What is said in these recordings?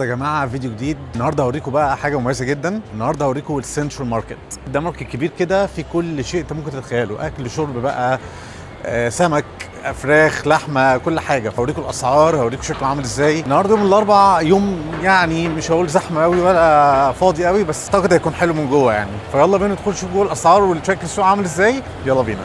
يا جماعه فيديو جديد. النهارده هوريكم بقى حاجه مميزه جدا. النهارده هوريكم السنترال ماركت. ده ماركت كبير كده في كل شيء انت ممكن تتخيله، اكل شرب بقى، سمك، فراخ، لحمه، كل حاجه. هوريكم الاسعار، هوريكم شكله عامل ازاي. النهارده يوم الاربعاء، يوم يعني مش هقول زحمه قوي ولا فاضي قوي، بس اعتقد هيكون حلو من جوه يعني. فيلا بينا ندخل نشوف جوه الاسعار ونشيك السوق عامل ازاي. يلا بينا.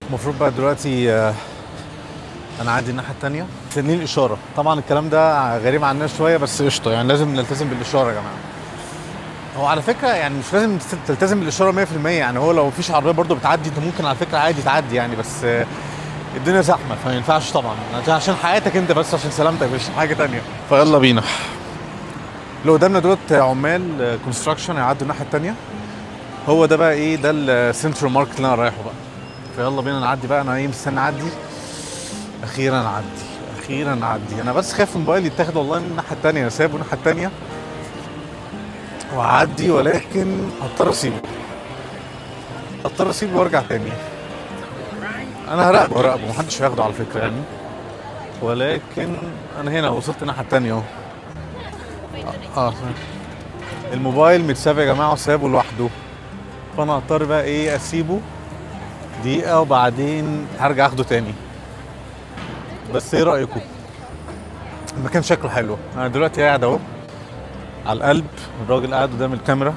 المفروض بقى دلوقتي انا عادي الناحيه الثانيه مستنيين الاشاره. طبعا الكلام ده غريب عن الناس شويه، بس قشطه يعني، لازم نلتزم بالاشاره يا جماعه. هو على فكره يعني مش لازم تلتزم بالاشاره 100%، يعني هو لو مفيش عربيه برضو بتعدي انت ممكن على فكره عادي تعدي يعني، بس الدنيا زحمه فما ينفعش طبعا، عشان حياتك انت بس، عشان سلامتك مش حاجه ثانيه. فيلا بينا. اللي قدامنا دولت عمال كونستراكشن هيعدوا الناحيه الثانيه. هو ده بقى ايه، ده السنترال ماركت اللي انا رايحه بقى. فيلا بينا نعدي بقى. انا ايه مستني اعدي. اخيرا اعدي، اخيرا اعدي. انا بس خايف موبايلي يتاخد والله من الناحيه الثانيه. انا سايبه الناحيه الثانيه واعدي، ولكن هضطر اسيبه وارجع تاني. انا هراقبه محدش هياخده على فكره يعني، ولكن انا هنا وصلت الناحيه الثانيه اهو. الموبايل متساب يا جماعه وسابه لوحده، فانا هضطر بقى ايه اسيبه دقيقه وبعدين هرجع اخده تاني. بس ايه رايكم؟ المكان شكله حلو. انا دلوقتي قاعد اهو على القلب، الراجل قاعد قدام الكاميرا.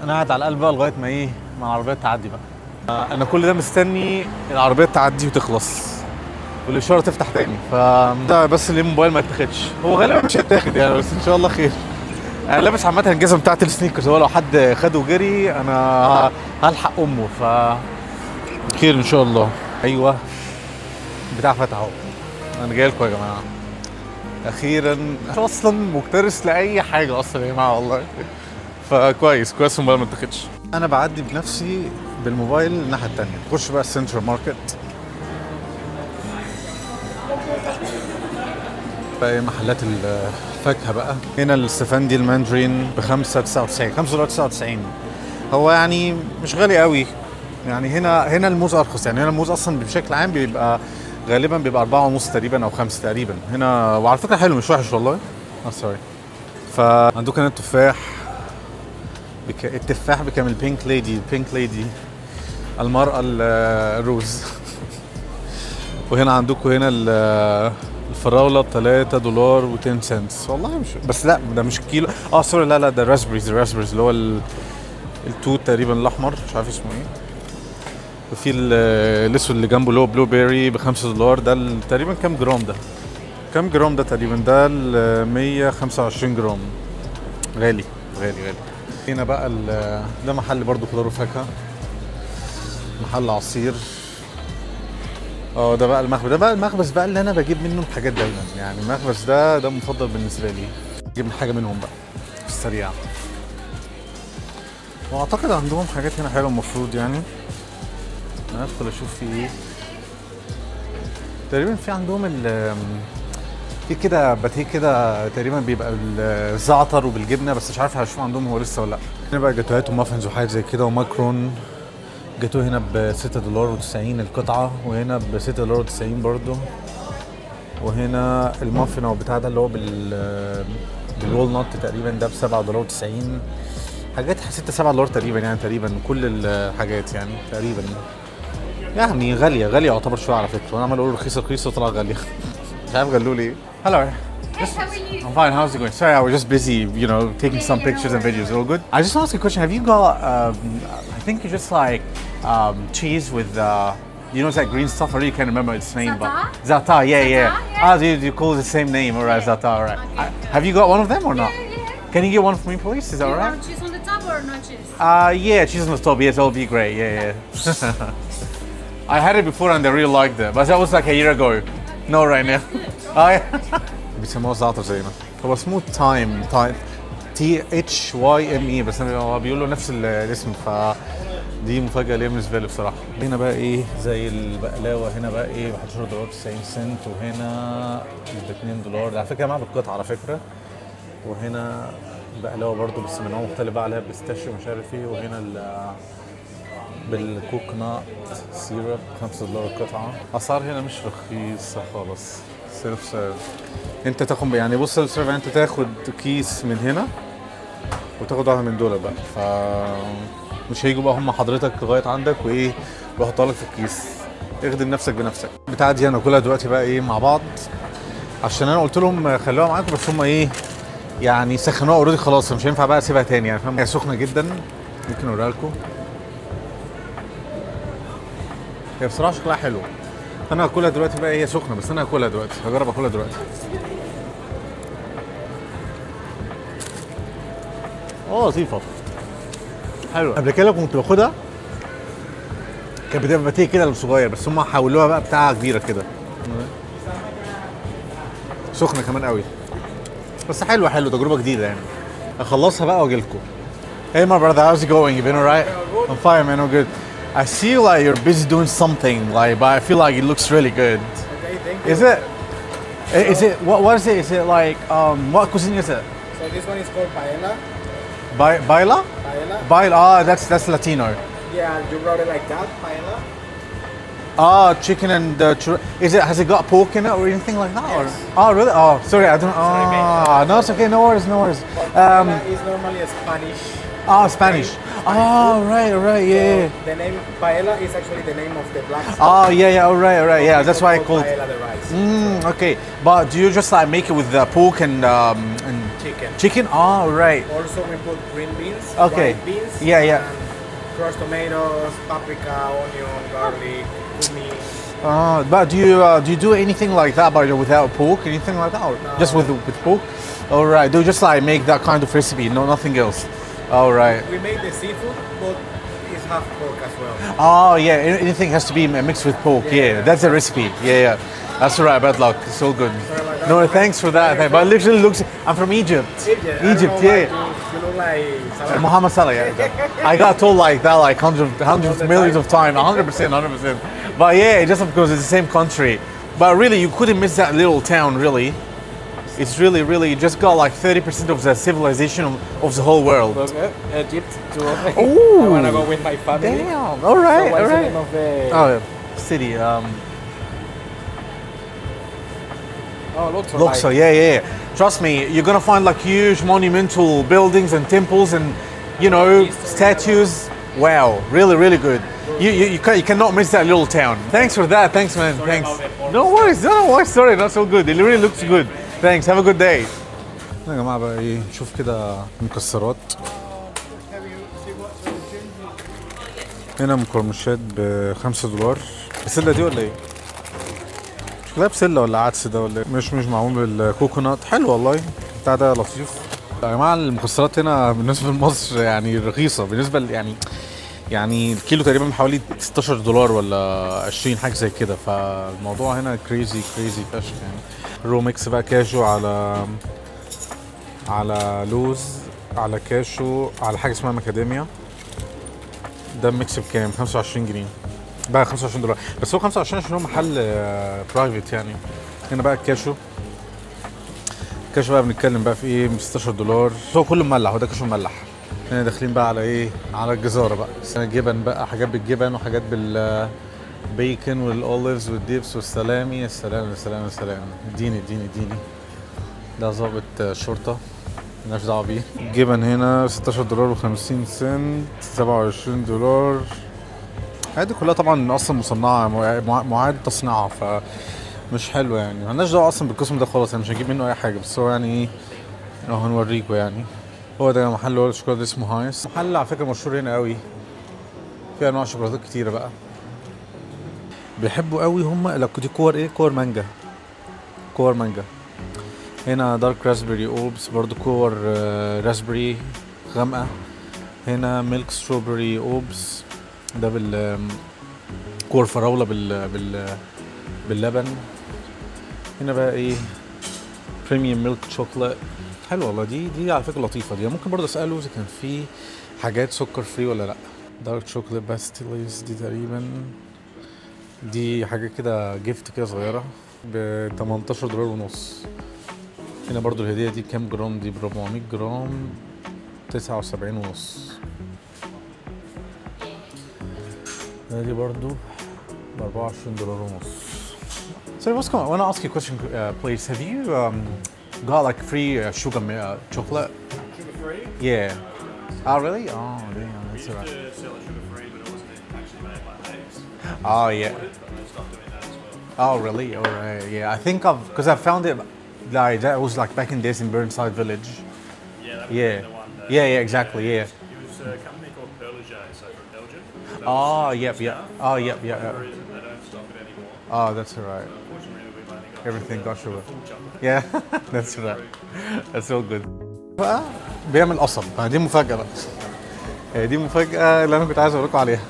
انا قاعد على القلب بقى لغايه ما ايه، ما العربيات تعدي بقى. انا كل ده مستني العربيات تعدي وتخلص والاشاره تفتح تاني. فده بس اللي الموبايل ما يتاخدش. هو غالبا مش هيتاخد يعني، بس ان شاء الله خير. انا لابس عامه الجزمه بتاعت السنيكرز، هو لو حد خده وجري انا هلحق امه. ف خير ان شاء الله. ايوه بتاع فتح اهو. انا جاي لكم يا جماعه اخيرا. اصلا مكترث لاي حاجه اصلا يا جماعه والله. فكويس الموبايل ما اتاخدش. انا بعدي بنفسي بالموبايل الناحيه الثانيه. نخش بقى السنترال ماركت. بقى محلات الفاكهه بقى. هنا الاستفندي الماندرين ب 5.99 $5.99. هو يعني مش غالي قوي يعني. هنا الموز ارخص يعني. هنا الموز اصلا بشكل عام بيبقى غالبا بيبقى 4.5 تقريبا او 5 تقريبا هنا. وعلى فكره حلو مش وحش والله. سوري. فعندكم هنا التفاح. التفاح بكام؟ البينك ليدي المرأة الروز. وهنا عندكم هنا الفراولة $3.10. والله مش، بس لا ده مش كيلو. سوري، لا ده راسبريز اللي هو التوت تقريبا الاحمر، مش عارف اسمه ايه. وفي الاسود اللي جنبه اللي هو بلو بيري ب $5. ده تقريبا كام جرام ده؟ تقريبا ده 125 جرام. غالي. هنا بقى ده محل برضو خضار وفاكهه، محل عصير. ده بقى المخبز بقى اللي انا بجيب منه الحاجات دايما يعني. المخبز ده مفضل بالنسبه لي. اجيب حاجه منهم بقى في السريع. واعتقد عندهم حاجات هنا حلوه المفروض يعني. انا ادخل اشوف في ايه. تقريبا في عندهم في كده باتيه كده تقريبا بيبقى بالزعتر وبالجبنه، بس مش عارف هشوف عندهم هو لسه ولا لا. هنا بقى جاتوهات ومافنز وحاجات زي كده وماكرون. جاتوه هنا ب $6.90 القطعه، وهنا ب $6.90 برضه. وهنا المافن او بتاع ده اللي هو بالوول نوت تقريبا ده ب $7.90. حاجات $6-7 تقريبا يعني، تقريبا كل الحاجات يعني تقريبا يعني غاليه يعتبر شويه على فكره. وانا عمال اقول رخيصه وطلع غاليه. مش عارف قالوا لي ايه. Hello. How are you? I'm fine. How's it going? Sorry, I was just busy, taking some pictures and videos. All good? I just want to ask you a question. Have you got, I think it's just like cheese with, You know that green stuff? I really can't remember its name. Za'atar? But Za'atar, yeah. Yeah. Ah, you call it the same name, alright, Yeah. Za'atar, alright. Okay. Have you got one of them or not? Yeah. Can you get one for me, please? Is that Do you alright? want cheese on the top or no cheese? Yeah, cheese on the top. Yes, that'll be great. Yeah. I had it before and I really liked it, but that was like a year ago. No, right now. بيسموه زعتر زينا. هو اسمه تايم THYME بس هو بيقولوا نفس الاسم فدي مفاجأة ليا بالنسبة لي بصراحة. هنا بقى ايه زي البقلاوة هنا بقى ايه ب $11 90 سنت وهنا ب $2 ده على فكرة معاها بالقطعة على فكرة. وهنا بقلاوة برضو بس من نوع مختلف بقى عليها بيستاشيو مش عارف ايه وهنا بالكوكنات سيرب $5 القطعة. أسعار هنا مش رخيصة خالص. سيلف سيرف انت تاخد يعني بص سيلف سيرف انت تاخد كيس من هنا وتاخد واحد من دول بقى ف مش هيجوا بقى هم حضرتك لغايه عندك وايه ويحطها لك في الكيس اخدم نفسك بنفسك. بتاع دي انا كلها دلوقتي بقى ايه مع بعض عشان انا قلت لهم خلوها معاكم بس هم ايه يعني سخنوها اوريدي خلاص مش هينفع بقى اسيبها تاني يعني فاهم. هي سخنه جدا ممكن اوريها لكم. هي بصراحه شكلها حلو. انا هاكلها دلوقتي بقى هي سخنه بس انا هاكلها دلوقتي هجرب اكلها دلوقتي. لطيفه حلوه. قبل كده كنت باخدها كانت بتبقى بتيجي كده صغير بس هم حولوها بقى بتاعه كبيره كده سخنه كمان قوي بس حلوه تجربه جديده يعني. اخلصها بقى واجي لكم. Hey my brother, how's it going? You been alright? I'm fine man, I'm good. I see like you're busy doing something like but I feel like it looks really good. Okay, thank you. Is it what is it? Is it like what cuisine is it? So this one is called paella. Baila? Paella. Baila, that's Latino. Yeah, you wrote it like that, paella. Chicken and has it got pork in it or anything like that? Yes. Or? Oh, really? Oh, sorry, I don't. No, it's okay. No worries. Paella is normally a Spanish. Spanish. Right, yeah. The name paella is actually the name of the black stuff. Yeah. All right. Yeah, that's why I called. Paella the rice. Okay, but do you just like make it with the pork and Chicken. chicken? Right. Also, we put green beans. Okay. White beans. Yeah. And crushed tomatoes, paprika, onion, garlic, cumin. But do you do anything like that but without pork? Anything like that? Or No. just with pork? All right. Do you just like make that kind of recipe? No, nothing else. All right. We made the seafood, but it's half pork as well. Yeah. Anything has to be mixed with pork. Yeah. That's the recipe. Yeah. That's all right. Bad luck. It's all good. No, thanks for that. But it literally looks. I'm from Egypt. Egypt. Yeah. You look like Salah. Muhammad Salah. Yeah. I got told like that like hundreds millions of times. 100%. But yeah, just because it's the same country. But really, you couldn't miss that little town. Really. It's really just got like 30% of the civilization of the whole world. Egypt too. Ooh. I wanna go with my family. Damn. All right. So what's the name of the City. Luxor. Luxor. Yeah. Trust me, you're gonna find like huge monumental buildings and temples and statues. Wow. Really good. You cannot miss that little town. Thanks for that. Thanks, man. Thanks. No worries. Sorry. Not so good. It really looks good. Thanks. Have a good day. يا جماعة بقى ايه نشوف كده مكسرات. هنا مقرمشات ب$5. بسلة دي ولا ايه؟ شكلها بسلة ولا عدس ده ولا ايه؟ مش معمول بالكوكونات. حلو والله. بتاع ده لطيف. يا جماعة المكسرات هنا بالنسبة لمصر يعني رخيصة بالنسبة يعني الكيلو تقريبا بحوالي $16 ولا 20 حاجه زي كده فالموضوع هنا كريزي فشخ يعني. رو ميكس بقى كاجو على لوز على كاشو على حاجه اسمها ماكاديميا. ده ميكس بكام؟ 25 جنيه بقى $25 بس هو 25 عشان هو محل برايفت يعني. هنا بقى الكاشو بقى بنتكلم بقى في ايه $16 هو كله مملح وده كاشو مملح. هنا داخلين بقى على ايه؟ على الجزاره بقى. بس هنا جبن بقى حاجات بالجبن وحاجات بالبيكن والاوليفز والديبس والسلامي. يا سلام. اديني. ده ظابط شرطه مالناش دعوه بيه. الجبن هنا $16.50 $27. هذه كلها طبعا اصلا مصنعه معاد تصنيعها فمش حلوه يعني. مالناش دعوه اصلا بالقسم ده خالص يعني مش هنجيب منه اي حاجه بس هو يعني ايه هنوريكم يعني. هو ده محل ورد الشوكولاته اسمه هايس. محل على فكره مشهور هنا قوي. فيه انواع شوكولاتات كتيره بقى. بيحبوا قوي هم دي كور ايه، كور مانجا، كور مانجا. هنا دارك راسبري اوبس برضو كور راسبري غامقة. هنا ميلك ستروبري اوبس ده كور فراولة باللبن. هنا بقى ايه بريميوم ميلك شوكولات. حلو والله، دي على فكرة لطيفة دي. ممكن برضه اسأله اذا كان في حاجات سكر فري ولا لا. دارك شوكولات باستيليز دي تقريبا دي حاجة كده جيفت كده صغيرة ب $18.50. هنا برضو الهدية دي كام جرام؟ دي ب 400 جرام 79.5. دي برضو ب $24.50. So I want to ask you a question, please. Have you got like free sugar chocolate? Sugar free? Yeah. Oh really? Oh damn, that's alright. To sell it sugar free, but it wasn't actually made by Hayes. Oh yeah. But they stopped doing that as well. Oh really? Alright. Yeah, I think because I found it like that was like back in days in Burnside Village. Yeah, that Yeah. was the one. That, Yeah, exactly. Yeah. It was a company called Perliger, so from Belgium. That Oh, was yep, yep. Oh, yep, For yep. whatever reason, they don't stock it anymore. Oh, that's alright. Unfortunately, we've only got Everything got sugar. full chocolate. Yeah, that's right. That's so good. بقى بيعمل قصب. دي مفاجأة بقى. دي مفاجأة اللي أنا كنت عايز أقول لكم عليها.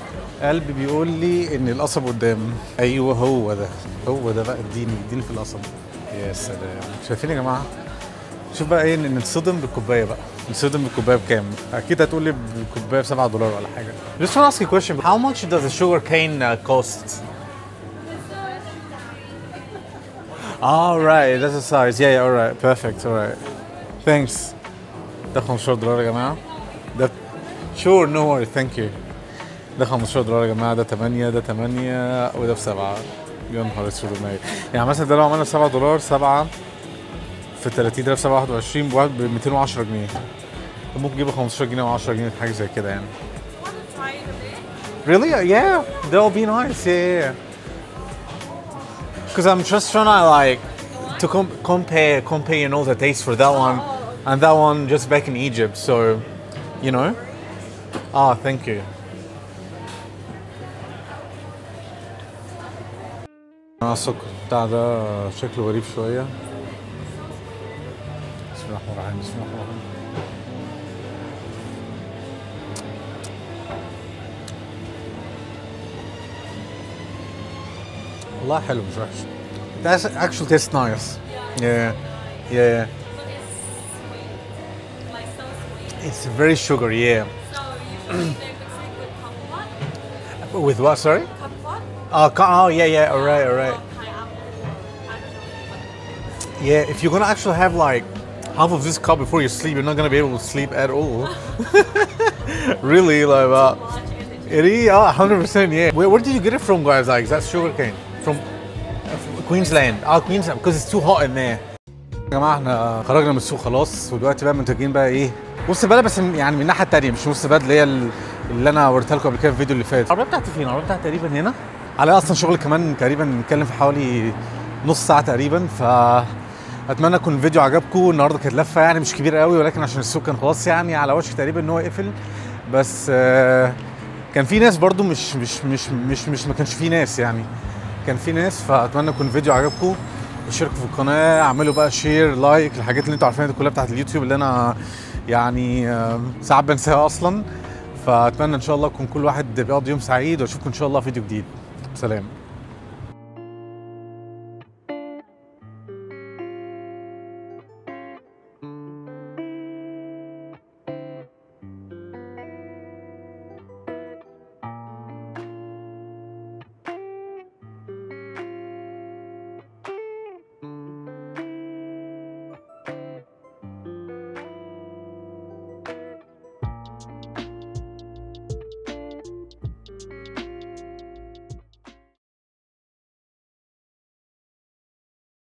قلبي بيقول لي إن القصب قدام. أيوه هو ده. هو ده بقى، اديني في القصب. يا سلام. شايفين يا جماعة؟ شوف بقى ايه، ان نتصدم بالكوبايه بقى. نتصدم بالكوبايه بكام؟ اكيد هتقول لي بالكوبايه ب $7 ولا حاجه. Just want to ask you a question. How much does a sugar cane cost? All right, that's the size. Yeah, all right, perfect. All right, thanks. ده $15 يا جماعه. ده sure no worry, thank you. ده $15 يا جماعه. ده 8 ده 8 وده ب7. يا نهار اسود. يعني مثلا ده لو عملنا $7 7 في 30 ده ب 721 ب 210 جنيه. ممكن تجيبه 15 جنيه او 10 جنيه حاجه زي كده يعني. Want to try it a bit? Really? Yeah, that'll be nice. Yeah. Because I'm just trying to like to compare you know the taste for that one and that one just back in Egypt. So, you know. Ah, thank you. السكر بتاع ده شكله غريب شويه. بسم الله الرحمن الرحيم. بسم الله الرحمن الرحيم. والله حلو مش وحش. It actually tastes nice. Yeah. Yeah. Like so sweet. It's very sugary, yeah. So usually they could drink with kumquat. With what, sorry? Kumquat? Oh, yeah, alright. Or pineapple. Actually. Yeah, if you're gonna actually have like half of this cup before you sleep, you're not gonna be able to sleep at all. Really, like it is 100%. Yeah. Where did you get it from, guys? Like, is that sugarcane from Queensland? Queensland, because it's too hot in there. يا جماعه احنا خرجنا من السوق خلاص، ودلوقتي بقى منتجين بقى ايه، وسط بلد بس يعني من الناحيه الثانيه، مش وسط بلد اللي هي اللي انا وريتها لكم قبل كده في الفيديو اللي فات. العربيه بتاعتي فين؟ العربيه بتاعتي تقريبا هنا. عليها اصلا شغل كمان تقريبا نتكلم في حوالي نص ساعه تقريبا. اتمنى يكون الفيديو عجبكم. النهارده كانت لفه يعني مش كبيره قوي، ولكن عشان السوق كان خلاص يعني على وشك تقريبا ان هو يقفل. بس كان في ناس برضو مش ما كانش في ناس يعني، كان في ناس. فاتمنى يكون الفيديو عجبكم. اشتركوا في القناه، اعملوا بقى شير لايك الحاجات اللي انتوا عارفينها دي كلها بتاعت اليوتيوب اللي انا يعني ساعات بنساها اصلا. فاتمنى ان شاء الله يكون كل واحد بيقضي يوم سعيد، واشوفكم ان شاء الله في فيديو جديد. سلام.